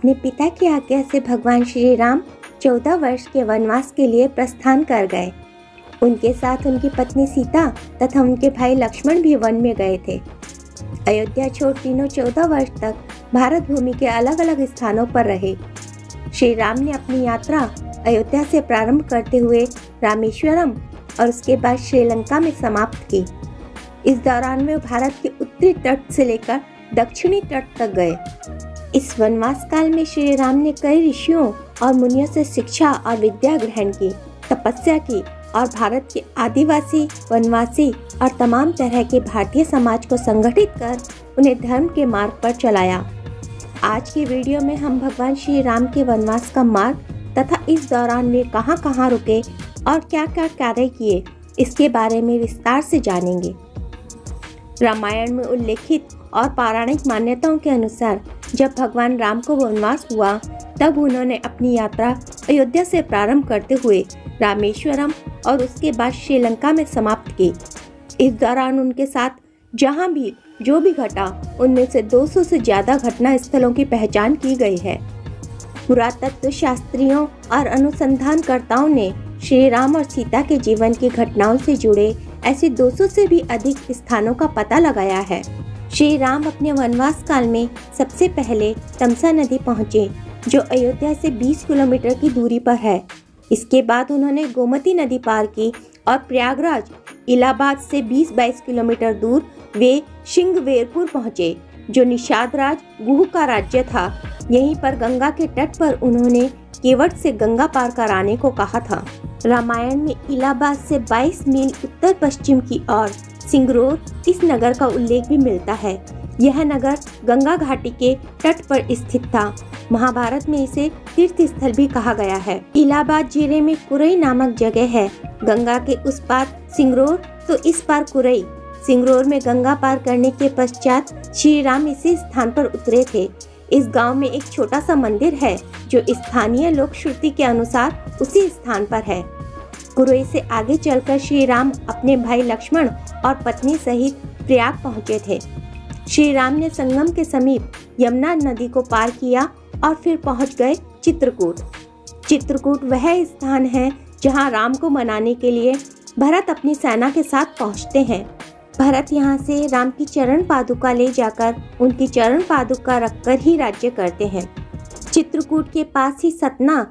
अपने पिता की आज्ञा से भगवान श्री राम 14 वर्ष के वनवास के लिए प्रस्थान कर गए। उनके साथ उनकी पत्नी सीता तथा उनके भाई लक्ष्मण भी वन में गए थे। अयोध्या छोड़ तीनों 14 वर्ष तक भारत भूमि के अलग अलग स्थानों पर रहे। श्री राम ने अपनी यात्रा अयोध्या से प्रारंभ करते हुए रामेश्वरम और उसके बाद श्रीलंका में समाप्त की। इस दौरान वे भारत के उत्तरी तट से लेकर दक्षिणी तट तक गए। इस वनवास काल में श्री राम ने कई ऋषियों और मुनियों से शिक्षा और विद्या ग्रहण की, तपस्या की और भारत के आदिवासी, वनवासी और तमाम तरह के भारतीय समाज को संगठित कर उन्हें धर्म के मार्ग पर चलाया। आज की वीडियो में हम भगवान श्री राम के वनवास का मार्ग तथा इस दौरान वे कहां कहां रुके और क्या क्या कार्य किए, इसके बारे में विस्तार से जानेंगे। रामायण में उल्लेखित और पौराणिक मान्यताओं के अनुसार जब भगवान राम को वनवास हुआ तब उन्होंने अपनी यात्रा अयोध्या से प्रारंभ करते हुए रामेश्वरम और उसके बाद श्रीलंका में समाप्त की। इस दौरान उनके साथ जहां भी जो भी घटा उनमें से 200 से ज्यादा घटना स्थलों की पहचान की गई है। पुरातत्व शास्त्रियों और अनुसंधानकर्ताओं ने श्री राम और सीता के जीवन की घटनाओं से जुड़े ऐसे 200 से भी अधिक स्थानों का पता लगाया है। श्री राम अपने वनवास काल में सबसे पहले तमसा नदी पहुँचे, जो अयोध्या से 20 किलोमीटर की दूरी पर है। इसके बाद उन्होंने गोमती नदी पार की और प्रयागराज, इलाहाबाद से 20-22 किलोमीटर दूर वे श्रृंगवेरपुर पहुँचे, जो निषाद राज गुह का राज्य था। यहीं पर गंगा के तट पर उन्होंने केवट से गंगा पार कराने को कहा था। रामायण में इलाहाबाद से 22 मील उत्तर पश्चिम की ओर सिंगरौर इस नगर का उल्लेख भी मिलता है। यह नगर गंगा घाटी के तट पर स्थित था। महाभारत में इसे तीर्थ स्थल भी कहा गया है। इलाहाबाद जिले में कुरई नामक जगह है। गंगा के उस पार सिंगरौर तो इस पार कुरई। सिंगरौर में गंगा पार करने के पश्चात श्री राम इसी स्थान पर उतरे थे। इस गांव में एक छोटा सा मंदिर है जो स्थानीय लोक श्रुति के अनुसार उसी स्थान पर है। कुरई से आगे चलकर श्री राम अपने भाई लक्ष्मण और पत्नी सहित प्रयाग पहुंचे थे। श्री राम ने संगम के समीप यमुना नदी को पार किया और फिर पहुंच गए चित्रकूट। चित्रकूट वह स्थान है जहां राम को मनाने के लिए भरत अपनी सेना के साथ पहुंचते हैं। भरत यहाँ से राम की चरण पादुका ले जाकर उनकी चरण पादुका रखकर ही राज्य करते हैं। चित्रकूट के पास ही सतना,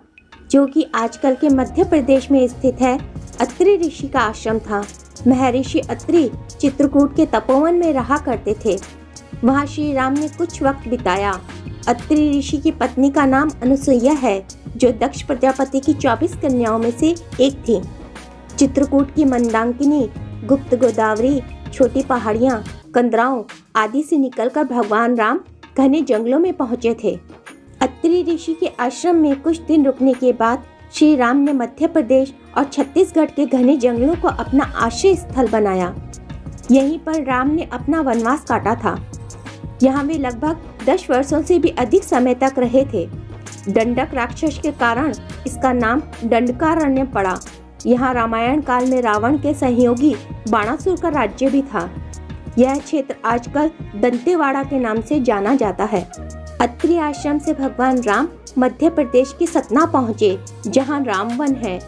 जो कि आजकल के मध्य प्रदेश में स्थित है, अत्रि ऋषि का आश्रम था। महर्षि अत्रि चित्रकूट के तपोवन में रहा करते थे। वहाँ श्री राम ने कुछ वक्त बिताया। अत्रि ऋषि की पत्नी का नाम अनुसुईया है, जो दक्ष प्रजापति की 24 कन्याओं में से एक थी। चित्रकूट की मंदाकिनी, गुप्त गोदावरी, छोटी पहाड़ियाँ, कंदराओं आदि से निकलकर भगवान राम घने जंगलों में पहुँचे थे। अत्रि ऋषि के आश्रम में कुछ दिन रुकने के बाद श्री राम ने मध्य प्रदेश और छत्तीसगढ़ के घने जंगलों को अपना आश्रय स्थल बनाया। यहीं पर राम ने अपना वनवास काटा था। यहाँ वे लगभग 10 वर्षों से भी अधिक समय तक रहे थे। दंडक राक्षस के कारण इसका नाम दंडकारण्य पड़ा। यहाँ रामायण काल में रावण के सहयोगी बाणासुर का राज्य भी था। यह क्षेत्र आजकल दंतेवाड़ा के नाम से जाना जाता है। अत्रि आश्रम से भगवान राम मध्य प्रदेश के सतना पहुँचे, जहाँ रामवन है।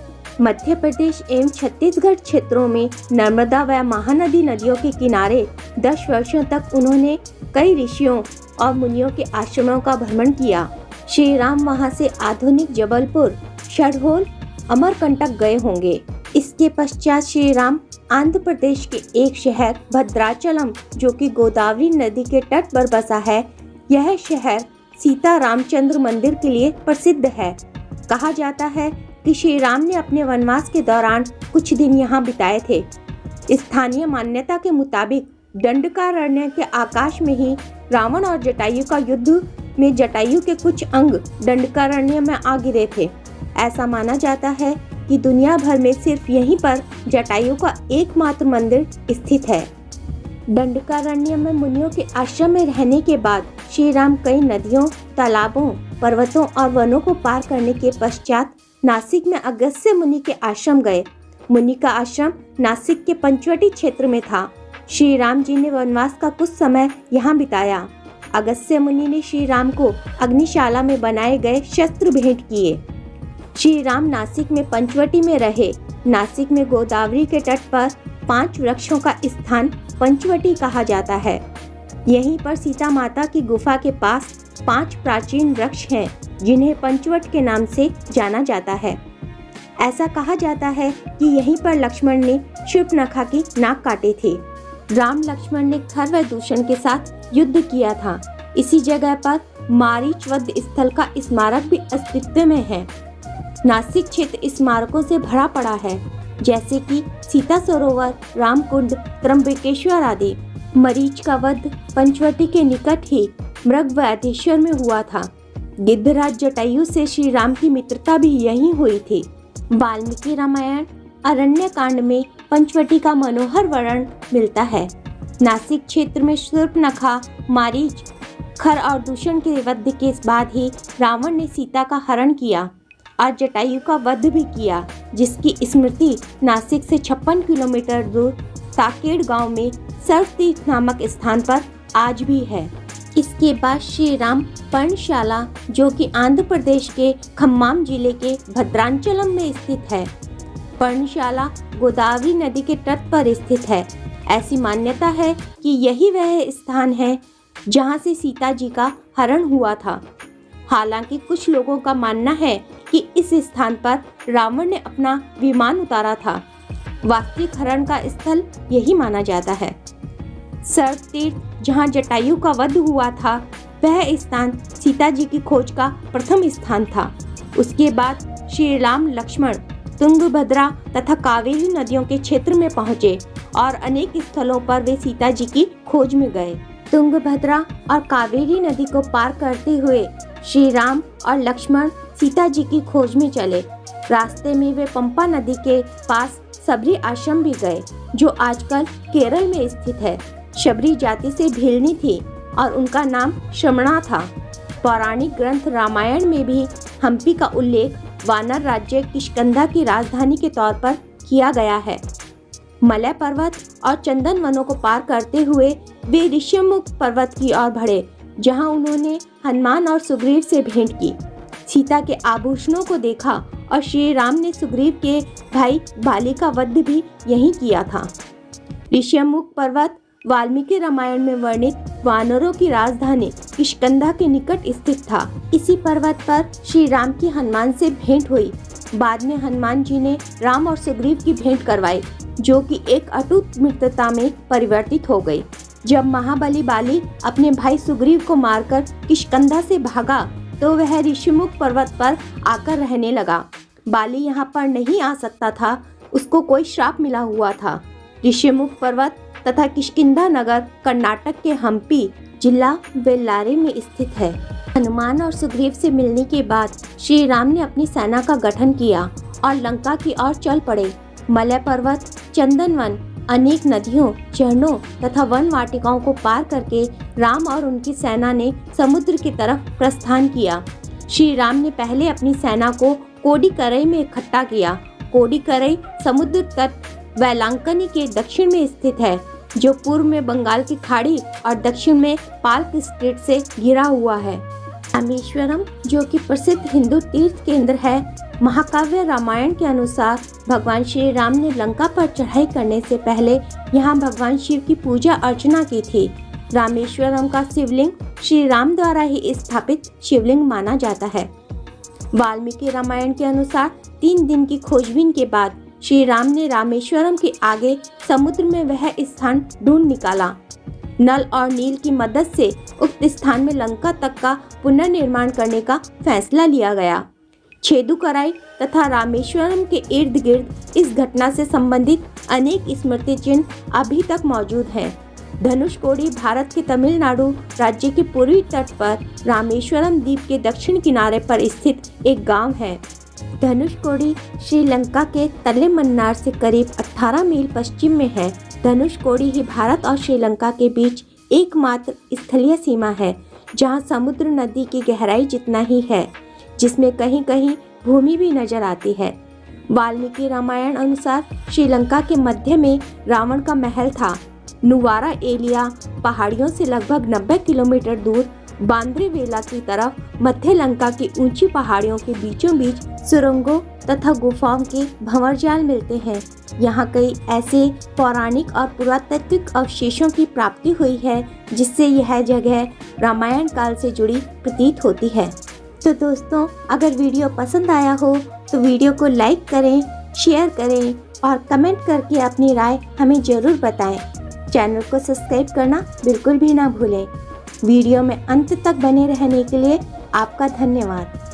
मध्य प्रदेश एवं छत्तीसगढ़ क्षेत्रों में नर्मदा व महानदी नदियों के किनारे 10 वर्षों तक उन्होंने कई ऋषियों और मुनियों के आश्रमों का भ्रमण किया। श्री राम वहाँ से आधुनिक जबलपुर, शहडोल, अमरकंटक गए होंगे। इसके पश्चात श्री राम आंध्र प्रदेश के एक शहर भद्राचलम, जो कि गोदावरी नदी के तट पर बसा है, यह शहर सीता रामचंद्र मंदिर के लिए प्रसिद्ध है। कहा जाता है कि श्री राम ने अपने वनवास के दौरान कुछ दिन यहाँ बिताए थे। स्थानीय मान्यता के मुताबिक दंडकारण्य के आकाश में ही रावण और जटायु का युद्ध में जटायु के कुछ अंग दंडकारण्य में आ गिरे थे। ऐसा माना जाता है कि दुनिया भर में सिर्फ यहीं पर जटायु का एकमात्र मंदिर स्थित है। दंडकारण्य में मुनियों के आश्रम में रहने के बाद श्री राम कई नदियों, तालाबों, पर्वतों और वनों को पार करने के पश्चात नासिक में अगस्त्य मुनि के आश्रम गए। मुनि का आश्रम नासिक के पंचवटी क्षेत्र में था। श्री राम जी ने वनवास का कुछ समय यहाँ बिताया। अगस्त्य मुनि ने श्री राम को अग्निशाला में बनाए गए शस्त्र भेंट किए। श्री राम नासिक में पंचवटी में रहे। नासिक में गोदावरी के तट पर 5 वृक्षों का स्थान पंचवटी कहा जाता है। यहीं पर सीता माता की गुफा के पास 5 प्राचीन वृक्ष हैं, जिन्हें पंचवट के नाम से जाना जाता है। ऐसा कहा जाता है कि यहीं पर लक्ष्मण ने शूर्पणखा की नाक काटे थे। राम लक्ष्मण ने खर व दूषण के साथ युद्ध किया था। इसी जगह पर मारीच वध स्थल का स्मारक भी अस्तित्व में है। नासिक क्षेत्र स्मारकों से भरा पड़ा है, जैसे कि सीता सरोवर, रामकुंड, त्र्यंबकेश्वर आदि। मरीच का वध पंचवटी के निकट ही मृगवधेश्वर में हुआ था। गिद्धराज जटायु से श्री राम की मित्रता भी यहीं हुई थी। वाल्मीकि रामायण अरण्य कांड में पंचवटी का मनोहर वर्णन मिलता है। नासिक क्षेत्र में शूर्पणखा, मारीच, खर और दूषण के वध के बाद ही रावण ने सीता का हरण किया और जटायु का वध भी किया, जिसकी स्मृति नासिक से 56 किलोमीटर दूर साकेड़ गांव में सर्वतीर्थ नामक स्थान पर आज भी है। इसके बाद श्री राम पर्णशाला, जो कि आंध्र प्रदेश के खम्माम जिले के भद्रांचलम में स्थित है। पर्णशाला गोदावरी नदी के तट पर स्थित है। ऐसी मान्यता है कि यही वह स्थान है जहां से सीता जी का हरण हुआ था। हालांकि कुछ लोगों का मानना है कि इस स्थान पर रावण ने अपना विमान उतारा था। वास्तविक हरण का स्थल यही माना जाता है। सर्वतीर्थ, जहां जटायु का वध हुआ था, वह स्थान सीता जी की खोज का प्रथम स्थान था। उसके बाद श्री राम लक्ष्मण तुंगभद्रा तथा कावेरी नदियों के क्षेत्र में पहुंचे और अनेक स्थलों पर वे सीता जी की खोज में गए। तुंगभद्रा और कावेरी नदी को पार करते हुए श्री राम और लक्ष्मण सीता जी की खोज में चले। रास्ते में वे पंपा नदी के पास सबरी आश्रम भी गए, जो आजकल केरल में स्थित है। शबरी जाति से भिलनी थी और उनका नाम श्रमणा था। पौराणिक ग्रंथ रामायण में भी हम्पी का उल्लेख वानर राज्य किष्किंधा की राजधानी के तौर पर किया गया है। मलय पर्वत और चंदन वनों को पार करते हुए वे ऋष्यमुख पर्वत की ओर बढ़े, जहां उन्होंने हनुमान और सुग्रीव से भेंट की। सीता के आभूषणों को देखा और श्री राम ने सुग्रीव के भाई बाली का वध भी यहीं किया था। ऋष्यमुख पर्वत वाल्मीकि रामायण में वर्णित वानरों की राजधानी किष्किंधा के निकट स्थित था। इसी पर्वत पर श्री राम की हनुमान से भेंट हुई। बाद में हनुमान जी ने राम और सुग्रीव की भेंट करवाई, जो कि एक अटूट मित्रता में परिवर्तित हो गई। जब महाबली बाली अपने भाई सुग्रीव को मारकर किष्किंधा से भागा, तो वह ऋषिमुख पर्वत पर आकर रहने लगा। बाली यहाँ पर नहीं आ सकता था, उसको कोई श्राप मिला हुआ था। ऋषिमुख पर्वत तथा किष्किंधा नगर कर्नाटक के हम्पी जिला बेल्लारी में स्थित है। हनुमान और सुग्रीव से मिलने के बाद श्री राम ने अपनी सेना का गठन किया और लंका की ओर चल पड़े। मलय पर्वत, चंदन वन, अनेक नदियों, झरनों तथा वन वाटिकाओं को पार करके राम और उनकी सेना ने समुद्र की तरफ प्रस्थान किया। श्री राम ने पहले अपनी सेना को कोडिकरई में इकट्ठा किया। कोडिकरई समुद्र तट वेलांकनी के दक्षिण में स्थित है, जो पूर्व में बंगाल की खाड़ी और दक्षिण में पाल्क स्ट्रेट से घिरा हुआ है। रामेश्वरम, जो कि प्रसिद्ध हिंदू तीर्थ केंद्र है, महाकाव्य रामायण के अनुसार भगवान श्री राम ने लंका पर चढ़ाई करने से पहले यहाँ भगवान शिव की पूजा अर्चना की थी। रामेश्वरम का शिवलिंग श्री राम द्वारा ही स्थापित शिवलिंग माना जाता है। वाल्मीकि रामायण के अनुसार 3 दिन की खोजबीन के बाद श्री राम ने रामेश्वरम के आगे समुद्र में वह स्थान ढूंढ निकाला। नल और नील की मदद से उक्त स्थान में लंका तक का पुनर्निर्माण करने का फैसला लिया गया। छेदुकराई तथा रामेश्वरम के इर्द गिर्द इस घटना से संबंधित अनेक स्मृति चिन्ह अभी तक मौजूद हैं। धनुषकोडी भारत के तमिलनाडु राज्य के पूर्वी तट पर रामेश्वरम द्वीप के दक्षिण किनारे पर स्थित एक गांव है। धनुषकोडी श्रीलंका के तलेमन्नार से करीब 18 मील पश्चिम में है। धनुषकोडी ही भारत और श्रीलंका के बीच एकमात्र स्थलीय सीमा है, जहां समुद्र नदी की गहराई जितना ही है, जिसमें कहीं कहीं भूमि भी नजर आती है। वाल्मीकि रामायण अनुसार श्रीलंका के मध्य में रावण का महल था। नुवारा एलिया पहाड़ियों से लगभग 90 किलोमीटर दूर बांद्रेवेला की तरफ मध्य लंका की ऊंची पहाड़ियों के बीचों बीच सुरंगों तथा गुफाओं के भंवरजाल मिलते हैं। यहाँ कई ऐसे पौराणिक और पुरातात्विक अवशेषों की प्राप्ति हुई है जिससे यह जगह रामायण काल से जुड़ी प्रतीत होती है। तो दोस्तों, अगर वीडियो पसंद आया हो तो वीडियो को लाइक करें, शेयर करें और कमेंट करके अपनी राय हमें ज़रूर बताएं। चैनल को सब्सक्राइब करना बिल्कुल भी ना भूलें। वीडियो में अंत तक बने रहने के लिए आपका धन्यवाद।